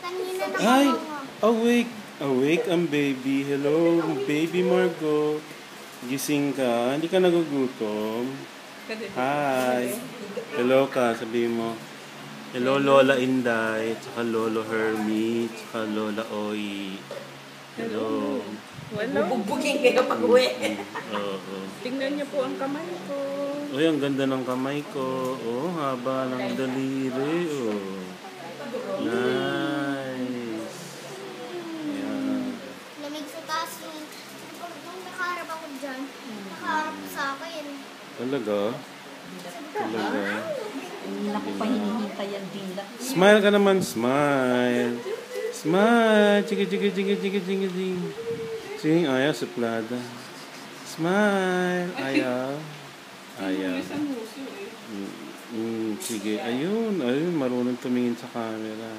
Kanina Ay, nakabanga. awake. Awake ang baby. Hello, baby Margot. Gising ka? Hindi ka nagugutom? Hi. Hello ka, sabihin mo. Hello, Lola Inday, tsaka Lolo Hermie, tsaka Lola Oy. Hello. Wala. Bugbugin kayo pag uwi. Oo. Tingnan niyo po ang kamay ko. Uy, ang ganda ng kamay ko. Oh, haba ng daliri. Oh. Nice. Ayan. Lamig sa taas yung... Nung nakaharap ako dyan, nakaharap sa akin. Talaga? Talaga. Naku pa hinihintay ang dila. Smile ka naman, smile. Smile. Chiki, chiki, chiki, chiki, chiki, chiki. Sing, ayaw, suplada. Smile. Ayaw. Ayaw. Sige, ayun. Ayun, marunong tumingin sa camera.